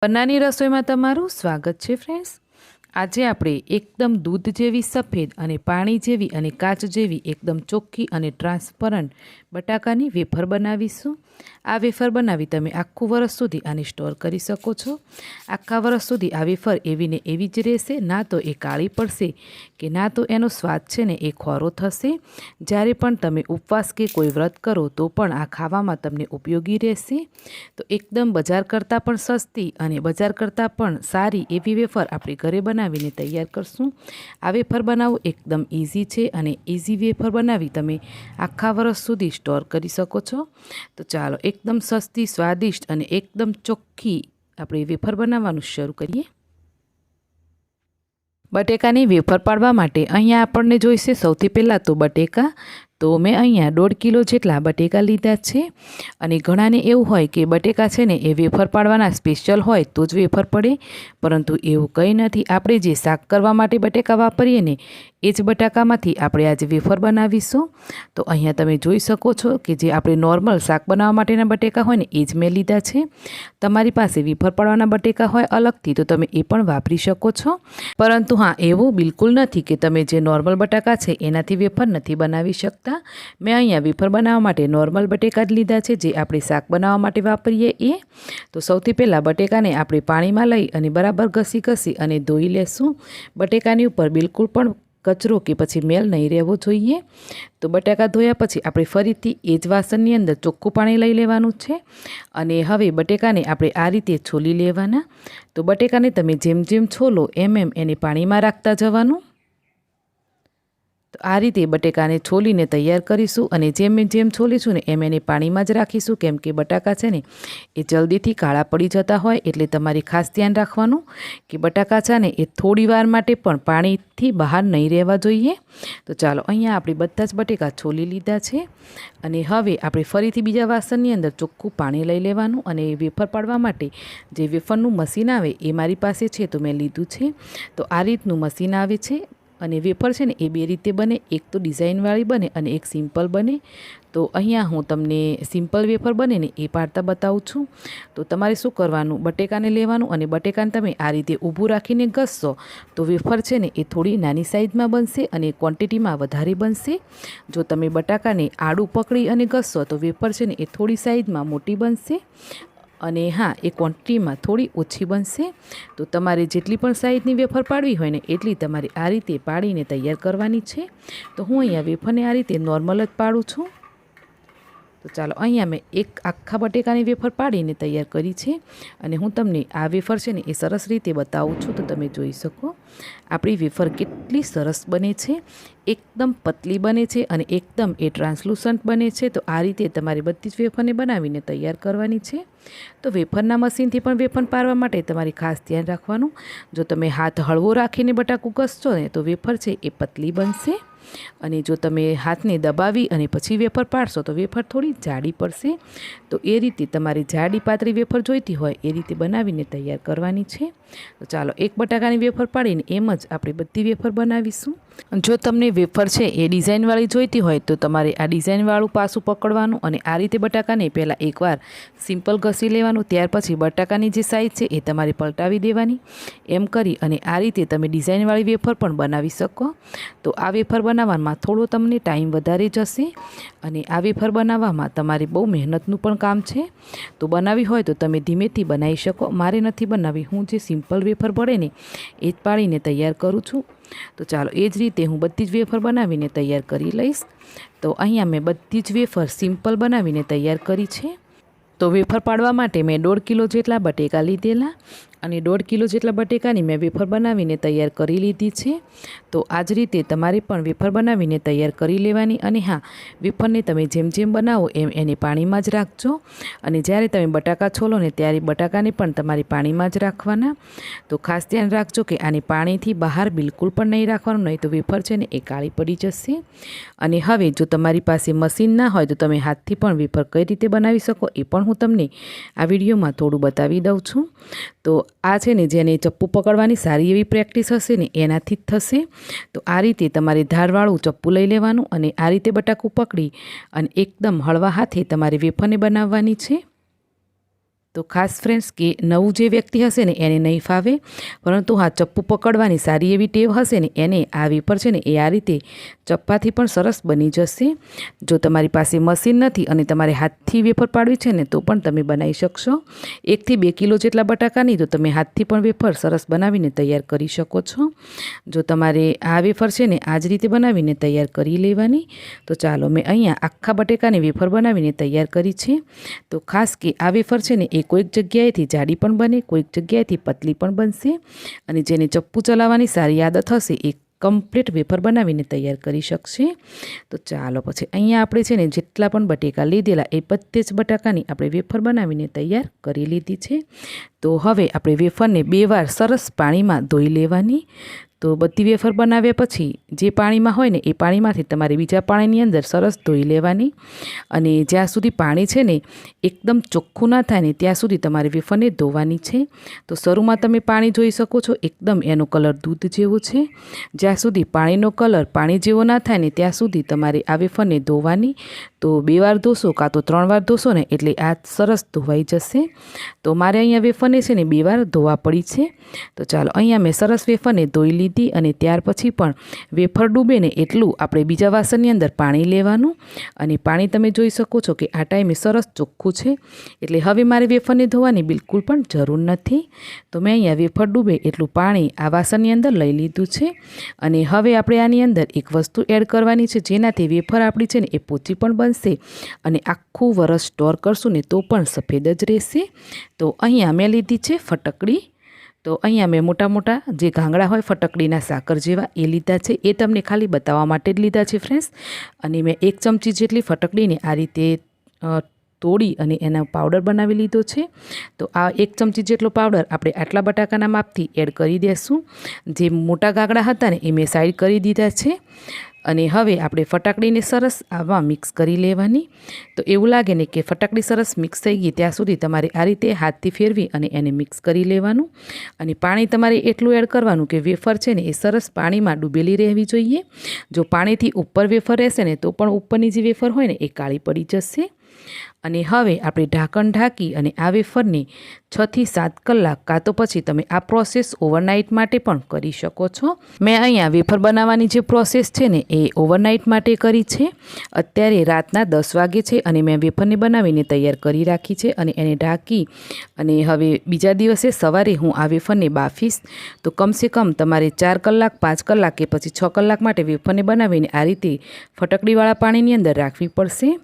પન્નાની રસોઈમાં તમારું સ્વાગત છે ફ્રેન્ડ્સ। આજે આપણે એકદમ દૂધ જેવી સફેદ અને પાણી જેવી અને કાચ જેવી એકદમ ચોખ્ખી અને ટ્રાન્સપરન્ટ બટાકાની વેફર બનાવીશું। આ વેફર બનાવી તમે આખું વર્ષ સુધી આને સ્ટોર કરી શકો છો। આખા વર્ષ સુધી આ વેફર એવી ને એવી જ રહેશે, ના તો એ કાળી પડશે કે ના તો એનો સ્વાદ છે ને એ ખોરો થશે। જ્યારે પણ તમે ઉપવાસ કે કોઈ વ્રત કરો તો પણ આ ખાવામાં તમને ઉપયોગી રહેશે। તો એકદમ બજાર કરતાં પણ સસ્તી અને બજાર કરતાં પણ સારી એવી વેફર આપણે ઘરે બનાવીને તૈયાર કરશું। આ વેફર બનાવવું એકદમ ઇઝી છે અને ઇઝી વેફર બનાવી તમે આખા વર્ષ સુધી સ્ટોર કરી શકો છો। તો ચાલો એકદમ સસ્તી, સ્વાદિષ્ટ અને એકદમ ચોખ્ખી આપણે વેફર બનાવવાનું શરૂ કરીએ। બટેકાની વેફર પાડવા માટે અહીંયા આપણને જોઈશે સૌથી પહેલાં તો બટેકા। તો મેં અહીંયા 1.5 કિલો જેટલા બટેકા લીધા છે। અને ઘણાને એવું હોય કે બટેકા છે ને એ વેફર પાડવાના સ્પેશિયલ હોય તો જ વેફર પડે, પરંતુ એવું કંઈ નથી। આપણે જે શાક કરવા માટે બટેકા વાપરીએ ને એ જ બટાકામાંથી આપણે આજે વેફર બનાવીશું। તો અહીંયા તમે જોઈ શકો છો કે જે આપણે નોર્મલ શાક બનાવવા માટેના બટેકા હોય ને એ જ મેં લીધા છે। તમારી પાસે વેફર પાડવાના બટેકા હોય અલગથી તો તમે એ પણ વાપરી શકો છો, પરંતુ હા, એવું બિલકુલ નથી કે તમે જે નોર્મલ બટાકા છે એનાથી વેફર નથી બનાવી શકતા। મેં અહીંયા વેફર બનાવવા માટે નોર્મલ બટેકા જ લીધા છે, જે આપણે શાક બનાવવા માટે વાપરીએ એ। તો સૌથી પહેલાં બટેકાને આપણે પાણીમાં લઈ અને બરાબર ઘસી અને ધોઈ લેશું। બટેકાની ઉપર બિલકુલ પણ કચરો કે પછી મેલ નહીં રહેવો જોઈએ। તો બટાકા ધોયા પછી આપણે ફરીથી એ જ વાસણની અંદર ચોખ્ખું પાણી લઈ લેવાનું છે અને હવે બટેકાને આપણે આ રીતે છોલી લેવાના। તો બટેકાને તમે જેમ જેમ છોલો એમ એને પાણીમાં રાખતા જવાનું। તો આ રીતે બટેકાને છોલીને તૈયાર કરીશું અને જેમ જેમ છોલીશું ને એમ એને પાણીમાં જ રાખીશું, કેમ કે બટાકા છે ને એ જલ્દીથી કાળા પડી જતા હોય, એટલે તમારે ખાસ ધ્યાન રાખવાનું કે બટાકા છે ને એ થોડી વાર માટે પણ પાણીથી બહાર નહીં રહેવા જોઈએ। તો ચાલો અહીંયા આપણે બધા જ બટેકા છોલી લીધા છે અને હવે આપણે ફરીથી બીજા વાસણની અંદર ચોખ્ખું પાણી લઈ લેવાનું અને વેફર પાડવા માટે જે વેફરનું મશીન આવે એ મારી પાસે છે તો મેં લીધું છે। તો આ રીતનું મશીન આવે છે અને વેફર છે ને એ બે રીતે બને, એક તો ડિઝાઇનવાળી બને અને એક સિમ્પલ બને। તો અહીંયા હું તમને સિમ્પલ વેફર બને ને એ પાડતા બતાવું છું। તો તમારે શું કરવાનું, બટેકાને લેવાનું અને બટેકાને તમે આ રીતે ઊભું રાખીને ઘસશો તો વેફર છે ને એ થોડી નાની સાઇઝમાં બનશે અને ક્વોન્ટિટીમાં વધારે બનશે। જો તમે બટાકાને આડું પકડી અને ઘસશો તો વેફર છે ને એ થોડી સાઇઝમાં મોટી બનશે અને હા, એ ક્વોન્ટિટીમાં થોડી ઓછી બનશે। તો તમારે જેટલી પણ સાઇઝની વેફર પાડવી હોય ને એટલી તમારે આ રીતે પાડીને તૈયાર કરવાની છે। તો હું અહીંયા વેફરને આ રીતે નોર્મલ જ પાડું છું। તો ચાલો અહીંયા મેં એક આખા બટેકાની વેફર પાડીને તૈયાર કરી છે અને હું તમને આ વેફર છે ને એ સરસ રીતે બતાવું છું। તો તમે જોઈ શકો આપણી વેફર કેટલી સરસ બને છે, એકદમ પતલી બને છે અને એકદમ એ ટ્રાન્સલુસન્ટ બને છે। તો આ રીતે તમારે બધી જ વેફરને બનાવીને તૈયાર કરવાની છે। તો વેફરના મશીનથી પણ વેફર પાડવા માટે તમારે ખાસ ધ્યાન રાખવાનું, જો તમે હાથ હળવો રાખીને બટાકું ઘસશો ને તો વેફર છે એ પતલી બનશે અને જો તમે હાથને દબાવી અને પછી વેફર પાડશો તો વેફર થોડી જાડી પડશે। તો એ રીતે તમારે જાડી પાતળી વેફર જોઈતી હોય એ રીતે બનાવીને તૈયાર કરવાની છે। તો ચાલો એક બટાકાની વેફર પાડીને એમ જ આપણે બધી વેફર બનાવીશું। જો તમને વેફર છે એ ડિઝાઇનવાળી જોઈતી હોય તો તમારે આ ડિઝાઇનવાળું પાસું પકડવાનું અને આ રીતે બટાકાને પહેલાં એકવાર સિમ્પલ ઘસી લેવાનું, ત્યાર પછી બટાકાની જે સાઈઝ છે એ તમારે પલટાવી દેવાની। એમ કરી અને આ રીતે તમે ડિઝાઇનવાળી વેફર પણ બનાવી શકો। તો આ વેફર બનાવવામાં થોડો તમને ટાઈમ વધારે જશે અને આ વેફર બનાવવામાં તમારે બહુ મહેનતનું પણ કામ છે। તો બનાવી હોય તો તમે ધીમેથી બનાવી શકો, મારે નથી બનાવી, હું જે સિમ્પલ વેફર પડે ને એ જ પાડીને તૈયાર કરું છું। તો ચાલો એ જ રીતે હું બધી જ વેફર બનાવીને તૈયાર કરી લઈશ। તો અહીંયા મેં બધી જ વેફર સિમ્પલ બનાવીને તૈયાર કરી છે। તો વેફર પાડવા માટે મેં 1.5 કિલો જેટલા બટેકા લીધેલા અને 1.5 કિલો જેટલા બટેકાની મેં વેફર બનાવીને તૈયાર કરી લીધી છે। તો આ જ રીતે તમારે પણ વેફર બનાવીને તૈયાર કરી લેવાની અને હા, વેફરને તમે જેમ જેમ બનાવો એમ એને પાણીમાં જ રાખજો અને જ્યારે તમે બટાકા છોલો ને ત્યારે બટાકાને પણ તમારે પાણીમાં જ રાખવાના। તો ખાસ ધ્યાન રાખજો કે આને પાણીથી બહાર બિલકુલ પણ નહીં રાખવાનું, નહીં તો વેફર છે ને એ કાળી પડી જશે। અને હવે જો તમારી પાસે મશીન ના હોય તો તમે હાથથી પણ વેફર કઈ રીતે બનાવી શકો એ પણ હું તમને આ વિડીયોમાં થોડું બતાવી દઉં છું। તો આ છે ને જેને ચપ્પુ પકડવાની સારી એવી પ્રેક્ટિસ હશે ને એનાથી જ થશે। તો આ રીતે તમારે ધારવાળું ચપ્પુ લઈ લેવાનું અને આ રીતે બટાકું પકડી અને એકદમ હળવા હાથે તમારે વેફરને બનાવવાની છે। તો તો ખાસ ફ્રેન્ડ્સ કે નવું જે વ્યક્તિ હશે ને એને નહીં ફાવે, પરંતુ હા ચપ્પુ પકડવાની સારી એવી ટેવ હશે ને એને આ વેફર છે ને એ આ રીતે ચપ્પાથી પણ સરસ બની જશે. જો તમારી પાસે મશીન નથી અને તમારે હાથથી વેફર પાડવી છે ને તો પણ તમે બનાવી શકશો. 1 થી 2 કિલો જેટલા બટાકાની તો તમે હાથથી પણ વેફર સરસ બનાવીને તૈયાર કરી શકો છો. જો તમારે આ વેફર છે ને આ જ રીતે બનાવીને તૈયાર કરી લેવાની. તો ચાલો મેં અહીંયા આખા બટેકાની વેફર બનાવીને તૈયાર કરી છે. તો ખાસ કે આ વેફર છે ને એ કોઈક જગ્યાએથી જાડી પણ બને, કોઈક જગ્યાએથી પતલી પણ બનશે, અને જેને ચપ્પુ ચલાવવાની સારી આદત હશે એ કમ્પ્લીટ વેફર બનાવીને તૈયાર કરી શકશે. તો ચાલો પછી અહીંયા આપણે છે ને જેટલા પણ બટેકા લીધેલા એ બધે જ બટાકાની આપણે વેફર બનાવીને તૈયાર કરી લીધી છે. તો હવે આપણે વેફરને 2 વાર સરસ પાણીમાં ધોઈ લેવાની. તો બધી વેફર બનાવ્યા પછી જે પાણીમાં હોય ને એ પાણીમાંથી તમારે બીજા પાણીની અંદર સરસ ધોઈ લેવાની, અને જ્યાં સુધી પાણી છે ને એકદમ ચોખ્ખું ના થાય ને ત્યાં સુધી તમારે વેફરને ધોવાની છે. તો શરૂમાં તમે પાણી જોઈ શકો છો, એકદમ એનો કલર દૂધ જેવો છે. જ્યાં સુધી પાણીનો કલર પાણી જેવો ના થાય ને ત્યાં સુધી તમારે આ વેફરને ધોવાની. તો 2 વાર ધોશો કાં તો 3 વાર ધોશો ને એટલે આ સરસ ધોવાઈ જશે. તો મારે અહીંયા વેફરને છે ને 2 વાર ધોવા પડી છે. તો ચાલો અહીંયા મેં સરસ વેફરને ધોઈ લીધી, અને ત્યાર પછી પણ વેફર ડૂબે ને એટલું આપણે બીજા વાસણની અંદર પાણી લેવાનું. અને પાણી તમે જોઈ શકો છો કે આ ટાઈમે સરસ ચોખ્ખું છે, એટલે હવે મારે વેફરને ધોવાની બિલકુલ પણ જરૂર નથી. તો મેં અહીંયા વેફર ડૂબે એટલું પાણી આ વાસણની અંદર લઈ લીધું છે. અને હવે આપણે આની અંદર એક વસ્તુ એડ કરવાની છે, જેનાથી વેફર આપણી છે ને એ પોચી પણ બનશે, અને આખું વરસ સ્ટોર કરશું ને તો પણ સફેદ જ રહેશે. તો અહીંયા મેં લીધી છે ફટકડી. તો અહીંયા મેં મોટા મોટા જે ઘાંગડા હોય ફટકડીના સાકર જેવા એ લીધા છે. એ તમને ખાલી બતાવવા માટે જ લીધા છે ફ્રેન્ડ્સ. અને મેં 1 ચમચી જેટલી ફટકડીને આ રીતે તોડી અને એનો પાવડર બનાવી લીધો છે. તો આ 1 ચમચી જેટલો પાવડર આપણે આટલા બટાકાના માપથી એડ કરી દઈશું. જે મોટા ઘાંગડા હતા ને એ મેં સાઈડ કરી દીધા છે. અને હવે આપણે ફટાકડીને સરસ આમાં મિક્સ કરી લેવાની. તો એવું લાગે ને કે ફટાકડી સરસ મિક્સ થઈ ગઈ ત્યાં સુધી તમારે આ રીતે હાથથી ફેરવી અને એને મિક્સ કરી લેવાનું. અને પાણી તમારે એટલું એડ કરવાનું કે વેફર છે ને એ સરસ પાણીમાં ડૂબેલી રહેવી જોઈએ. જો પાણીથી ઉપર વેફર રહેશે ને તો પણ ઉપરની જે વેફર હોય ને એ કાળી પડી જશે. અને હવે આપણે ઢાંકણ ઢાંકી અને આ વેફરને 6 થી 7 કલાક કાં તો પછી તમે આ પ્રોસેસ ઓવરનાઇટ માટે પણ કરી શકો છો. મેં અહીંયા વેફર બનાવવાની જે પ્રોસેસ છે ને એ ઓવરનાઇટ માટે કરી છે. અત્યારે રાતના 10 વાગે છે અને મેં વેફરને બનાવીને તૈયાર કરી રાખી છે, અને એને ઢાંકી અને હવે બીજા દિવસે સવારે હું આ વેફરને બાફીશ. તો કમસે કમ તમારે 4 કલાક 5 કલાક કે પછી 6 કલાક માટે વેફરને બનાવીને આ રીતે ફટકડીવાળા પાણીની અંદર રાખવી પડશે.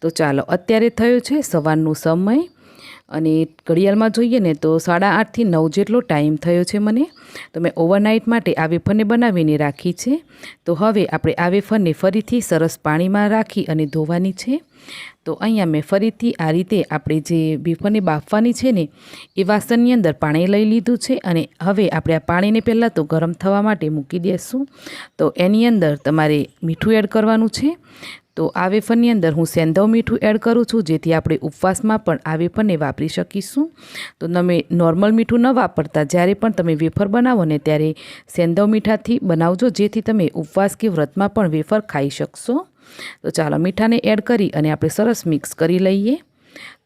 તો ચાલો અત્યારે થયો છે સવારનો સમય, અને ઘડિયાળમાં જોઈએ ને તો 8:30 થી 9 જેટલો ટાઈમ થયો છે મને. તો મેં ઓવરનાઇટ માટે આ વેફરને બનાવીને રાખી છે. તો હવે આપણે આ વેફરને ફરીથી સરસ પાણીમાં રાખી અને ધોવાની છે. તો અહીંયા મેં ફરીથી આ રીતે આપણે જે વેફરને બાફવાની છે ને એ વાસણની અંદર પાણી લઈ લીધું છે. અને હવે આપણે આ પાણીને પહેલાં તો ગરમ થવા માટે મૂકી દઈશું. તો એની અંદર તમારે મીઠું એડ કરવાનું છે. તો આ વેફરની અંદર હું સેંધવ મીઠું એડ કરું છું, જેથી આપણે ઉપવાસમાં પણ આ વેફરને વાપરી શકીશું. તો તમે નોર્મલ મીઠું ન વાપરતા જ્યારે પણ તમે વેફર બનાવો ને ત્યારે સેંધવ મીઠાથી બનાવજો, જેથી તમે ઉપવાસ કે વ્રતમાં પણ વેફર ખાઈ શકશો. તો ચાલો મીઠાને એડ કરી અને આપણે સરસ મિક્સ કરી લઈએ.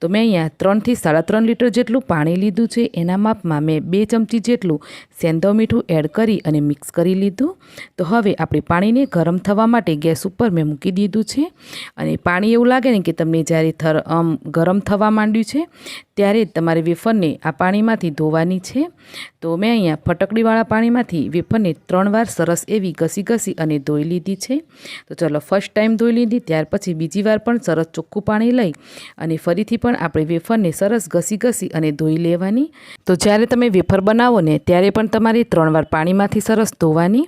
તો મેં અહીંયા 3 થી 3.5 લીટર જેટલું પાણી લીધું છે. એના માપમાં મેં 2 ચમચી જેટલું સેંધવ મીઠું એડ કરી અને મિક્સ કરી લીધું. તો હવે આપણે પાણીને ગરમ થવા માટે ગેસ ઉપર મેં મૂકી દીધું છે. અને પાણી એવું લાગે ને કે તમને જ્યારે ગરમ થવા માંડ્યું છે ત્યારે તમારે વેફરને આ પાણીમાંથી ધોવાની છે. તો મેં અહીંયા ફટકડીવાળા પાણીમાંથી વેફરને 3 વાર સરસ એવી ઘસી અને ધોઈ લીધી છે. તો ચલો ફર્સ્ટ ટાઈમ ધોઈ લીધી, ત્યાર પછી બીજી વાર પણ સરસ ચોખ્ખું પાણી લઈ અને ફરીથી પણ આપણે વેફરને સરસ ઘસી અને ધોઈ લેવાની. તો જ્યારે તમે વેફર બનાવો ને ત્યારે પણ તમારે 3 વાર પાણીમાંથી સરસ ધોવાની,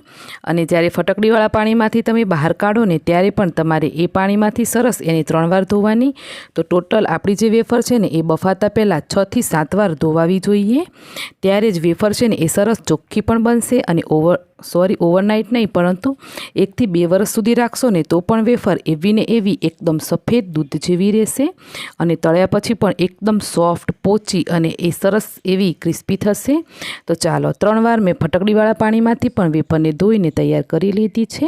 અને જ્યારે ફટકડીવાળા પાણીમાંથી તમે બહાર કાઢો ને ત્યારે પણ તમારે એ પાણીમાંથી સરસ એને 3 વાર ધોવાની. તો ટોટલ આપણી જે વેફર છે ને એ બફાતા પહેલાં 6 થી 7 વાર ધોવાવી જોઈએ. ત્યારે જ વેફર છે ને એ સરસ ચોખ્ખી પણ બનશે. અને ઓવરનાઇટ નહીં પરંતુ 1 થી 2 વર્ષ સુધી રાખશો ને તો પણ વેફર એવી ને એવી એકદમ સફેદ દૂધ જેવી રહેશે, અને તળ્યા પછી પણ એકદમ સોફ્ટ પોચી અને એ સરસ એવી ક્રિસ્પી થશે. તો ચાલો 3 વાર મેં ફટકડીવાળા પાણીમાંથી પણ વેફરને ધોઈને તૈયાર કરી લીધી છે.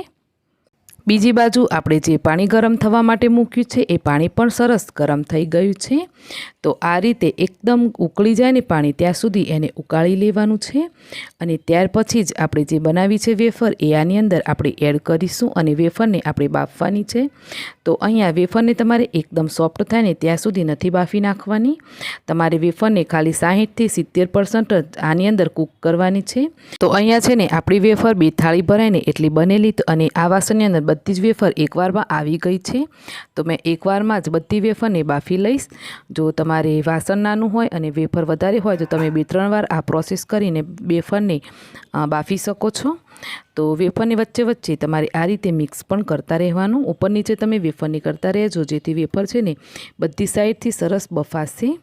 બીજી બાજુ આપણે જે પાણી ગરમ થવા માટે મૂક્યું છે એ પાણી પણ સરસ ગરમ થઈ ગયું છે। તો આ રીતે એકદમ ઉકળી જાય ને પાણી ત્યાં સુધી એને ઉકાળી લેવાનું છે અને ત્યાર પછી જ આપણે જે બનાવી છે વેફર એ આની અંદર આપણે એડ કરીશું અને વેફરને આપણે બાફવાની છે। તો અહીંયા વેફરને તમારે એકદમ સોફ્ટ થાય ને ત્યાં સુધી નથી બાફી નાખવાની, તમારે વેફરને ખાલી 60થી 70% જ આની અંદર કૂક કરવાની છે। તો અહીંયા છે ને આપણી વેફર 2 થાળી ભરાય ને એટલી બનેલી અને આ વાસણની અંદર બધી જ વેફર એકવારમાં આવી ગઈ છે। તો મેં એકવારમાં જ બધી વેફરને બાફી લઈશ। જો તમારે વાસણ નાનું હોય અને વેફર વધારે હોય તો તમે 2-3 વાર આ પ્રોસેસ કરીને વેફરને બાફી શકો છો। તો વેફરની વચ્ચે વચ્ચે તમારે આ રીતે મિક્સ પણ કરતા રહેવાનું, ઉપર નીચે તમે વેફરની કરતા રહેજો જેથી વેફર છે ને બધી સાઈડથી સરસ બફાશે।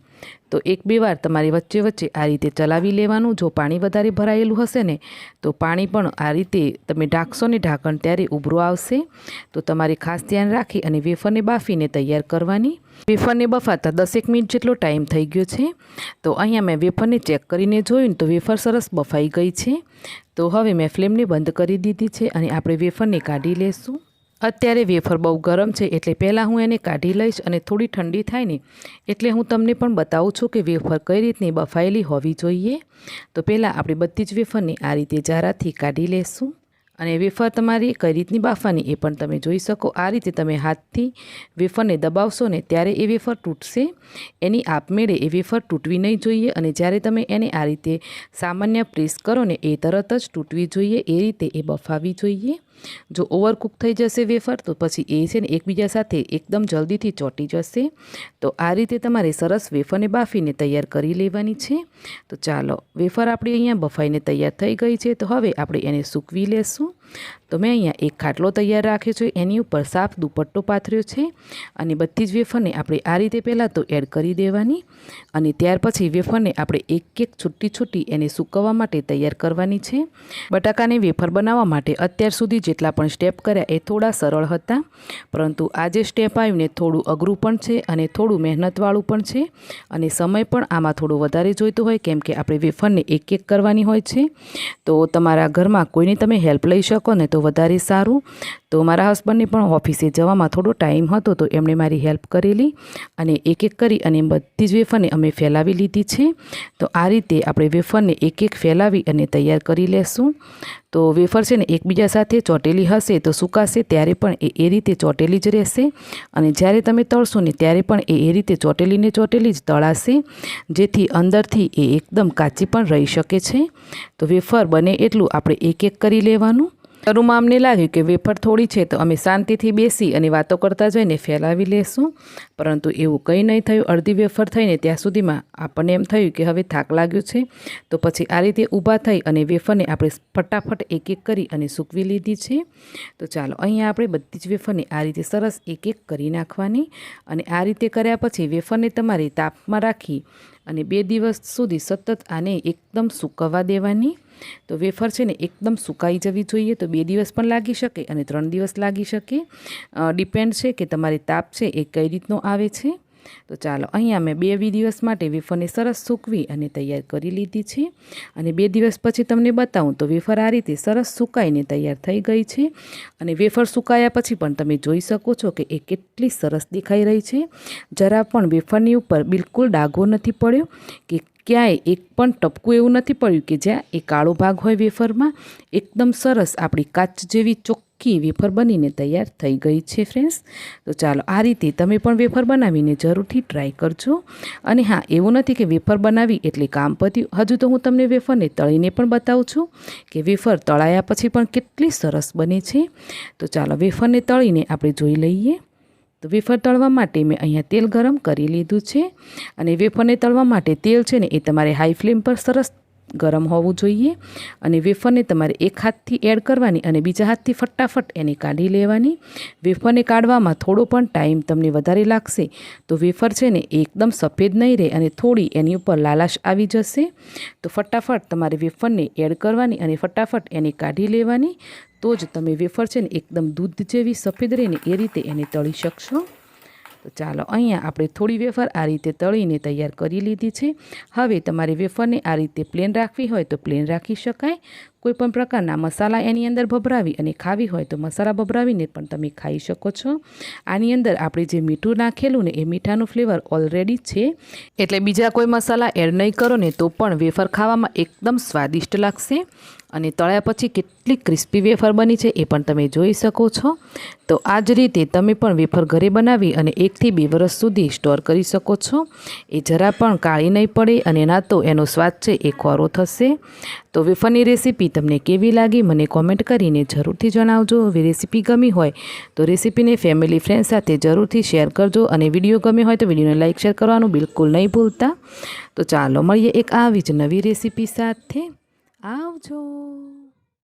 તો 1-2 વાર તમારે વચ્ચે વચ્ચે આ રીતે ચલાવી લેવાનું। જો પાણી વધારે ભરાયેલું હશે ને તો પાણી પણ આ રીતે તમે ઢાંકશો ને ઢાંકણ ત્યારે ઉભરું આવશે। તો તમારે ખાસ ધ્યાન રાખી અને વેફરને બાફીને તૈયાર કરવાની। વેફરને બફાતા 10 મિનિટ જેટલો ટાઈમ થઈ ગયો છે। તો અહીંયા મેં વેફરને ચેક કરીને જોયું તો વેફર સરસ બફાઈ ગઈ છે। તો હવે મેં ફ્લેમને બંધ કરી દીધી છે અને આપણે વેફરને કાઢી લેશું। અત્યારે વેફર બહુ ગરમ છે એટલે પહેલાં હું એને કાઢી લઈશ અને થોડી ઠંડી થાય ને એટલે હું તમને પણ બતાવું છું કે વેફર કઈ રીતની બફાયેલી હોવી જોઈએ। તો પહેલાં આપણે બધી જ વેફરને આ રીતે જારાથી કાઢી લેશું અને વેફર તમારી કઈ રીતની બાફવાની એ પણ તમે જોઈ શકો। આ રીતે તમે હાથથી વેફરને દબાવશો ને ત્યારે એ વેફર તૂટશે, એની આપમેળે એ વેફર તૂટવી નહીં જોઈએ અને જ્યારે તમે એને આ રીતે સામાન્ય પ્રેસ કરો ને એ તરત જ તૂટવી જોઈએ, એ રીતે એ બફાવી જોઈએ। જો ઓવરકુક થઈ જશે વેફર તો પછી એ છે ને એકબીજા સાથે એકદમ જલ્દીથી ચોંટી જશે। તો આ રીતે તમારે સરસ વેફરને બાફીને તૈયાર કરી લેવાની છે। તો ચાલો વેફર આપણી અહીંયા બફાઈને તૈયાર થઈ ગઈ છે। તો હવે આપણે એને સૂકવી લેશું। તો મેં અહીંયા એક ખાટલો તૈયાર રાખ્યો છે, એની ઉપર સાફ દુપટ્ટો પાથર્યો છે અને બધી જ વેફરને આપણે આ રીતે પહેલાં તો એડ કરી દેવાની અને ત્યાર પછી વેફરને આપણે એક છૂટી છૂટી એને સૂકવવા માટે તૈયાર કરવાની છે। બટાકાની વેફર બનાવવા માટે અત્યાર સુધી જેટલા પણ સ્ટેપ કર્યા એ થોડા સરળ હતા, પરંતુ આ જે સ્ટેપ આવ્યું ને થોડું અઘરું પણ છે અને થોડું મહેનતવાળું પણ છે અને સમય પણ આમાં થોડો વધારે જોઈતો હોય કેમ કે આપણે વેફરને એક કરવાની હોય છે। તો તમારા ઘરમાં કોઈની તમે હેલ્પ લઈ શકો ને તો વધારે સારું। તો મારા હસબન્ડને પણ ઓફિસે જવામાં થોડો ટાઈમ હતો તો એમણે મારી હેલ્પ કરેલી અને એક કરી અને બધી જ વેફરને અમે ફેલાવી લીધી છે। તો આ રીતે આપણે વેફરને એક ફેલાવી અને તૈયાર કરી લેશું। તો વેફર છે ને એકબીજા સાથે ચોંટેલી હશે તો સુકાશે ત્યારે પણ એ રીતે ચોંટેલી જ રહેશે અને જ્યારે તમે તળશો ને ત્યારે પણ એ રીતે ચોંટેલીને ચોંટેલી જ તળાશે, જેથી અંદરથી એ એકદમ કાચી પણ રહી શકે છે। તો વેફર બને એટલું આપણે એક કરી લેવાનું। શરૂમાં અમને લાગ્યું કે વેફર થોડી છે તો અમે શાંતિથી બેસી અને વાતો કરતા જઈને ફેલાવી લેશું, પરંતુ એવું કંઈ નહીં થયું। અડધી વેફર થઈને ત્યાં સુધીમાં આપણને એમ થયું કે હવે થાક લાગ્યો છે, તો પછી આ રીતે ઊભા થઈ અને વેફરને આપણે ફટાફટ એક કરી અને સૂકવી લીધી છે। તો ચાલો અહીંયા આપણે બધી જ વેફરને આ રીતે સરસ એક કરી નાખવાની અને આ રીતે કર્યા પછી વેફરને તમારે તાપમાં રાખી અને 2 દિવસ સુધી સતત આને એકદમ સૂકવવા દેવાની। તો વેફર છે ને એકદમ સુકાઈ જવી જોઈએ, તો 2 દિવસ પણ લાગી શકે અને 3 દિવસ લાગી શકે, ડિપેન્ડ છે કે તમારી તાપ છે એ કઈ રીતનો આવે છે। તો ચાલો અહીંયા મેં 2 દિવસ માટે વેફરને સરસ સૂકવી અને તૈયાર કરી લીધી છે અને 2 દિવસ પછી તમને બતાવું તો વેફર આ રીતે સરસ સુકાઈને તૈયાર થઈ ગઈ છે અને વેફર સુકાયા પછી પણ તમે જોઈ શકો છો કે એ કેટલી સરસ દેખાઈ રહી છે। જરા પણ વેફરની ઉપર બિલકુલ ડાઘો નથી પડ્યો કે ક્યાંય એક પણ ટપકું એવું નથી પડ્યું કે જ્યાં એ કાળો ભાગ હોય વેફરમાં। એકદમ સરસ આપણી કાચ જેવી ચોખ્ખી વેફર બનીને તૈયાર થઈ ગઈ છે ફ્રેન્ડ્સ। તો ચાલો આ રીતે તમે પણ વેફર બનાવીને જરૂરથી ટ્રાય કરજો। અને હા, એવું નથી કે વેફર બનાવી એટલે કામ પત્યું, હજુ તો હું તમને વેફરને તળીને પણ બતાવું છું કે વેફર તળાયા પછી પણ કેટલી સરસ બને છે। તો ચાલો વેફરને તળીને આપણે જોઈ લઈએ। તો વેફર તળવા માટે મેં અહીંયા તેલ ગરમ કરી લીધું છે અને વેફરને તળવા માટે તેલ છે ને એ તમારે હાઈ ફ્લેમ પર સરસ ગરમ હોવું જોઈએ અને વેફરને તમારે એક હાથથી એડ કરવાની અને બીજા હાથથી ફટાફટ એને કાઢી લેવાની। વેફરને કાઢવામાં થોડો પણ ટાઈમ તમને વધારે લાગશે તો વેફર છે ને એકદમ સફેદ નહીં રહે અને થોડી એની ઉપર લાલાશ આવી જશે। તો ફટાફટ તમારે વેફરને એડ કરવાની અને ફટાફટ એને કાઢી લેવાની, તો જ તમે વેફર છે ને એકદમ દૂધ જેવી સફેદ રહીને એ રીતે એને તળી શકશો। તો ચાલો અહીંયા આપણે થોડી વેફર આ રીતે તળીને તૈયાર કરી લીધી છે। હવે તમારે વેફરને આ રીતે પ્લેન રાખવી હોય તો પ્લેન રાખી શકાય। કોઈપણ પ્રકારના મસાલા એની અંદર ભભરાવી અને ખાવી હોય તો મસાલા ભભરાવીને પણ તમે ખાઈ શકો છો। આની અંદર આપણે જે મીઠું નાખેલું ને એ મીઠાનું ફ્લેવર ઓલરેડી છે, એટલે બીજા કોઈ મસાલા એડ નહીં કરો ને તો પણ વેફર ખાવામાં એકદમ સ્વાદિષ્ટ લાગશે। અને તળ્યા પછી કેટલી ક્રિસ્પી વેફર બની છે એ પણ તમે જોઈ શકો છો। તો આ જ રીતે તમે પણ વેફર ઘરે બનાવી અને 1 થી 2 વર્ષ સુધી સ્ટોર કરી શકો છો। એ જરા પણ કાળી નહીં પડે અને ના તો એનો સ્વાદ છે એ ખોરો થશે। તો વેફરની રેસીપી તમને કેવી લાગી મને કોમેન્ટ કરીને જરૂરથી જણાવજો। હવે રેસીપી ગમી હોય તો રેસીપીને ફેમિલી ફ્રેન્ડ સાથે જરૂરથી શેર કરજો અને વિડીયો ગમ્યો હોય તો વિડીયોને લાઇક શેર કરવાનું બિલકુલ નહીં ભૂલતા। તો ચાલો મળીએ એક આવી જ નવી રેસીપી સાથે। આવજો।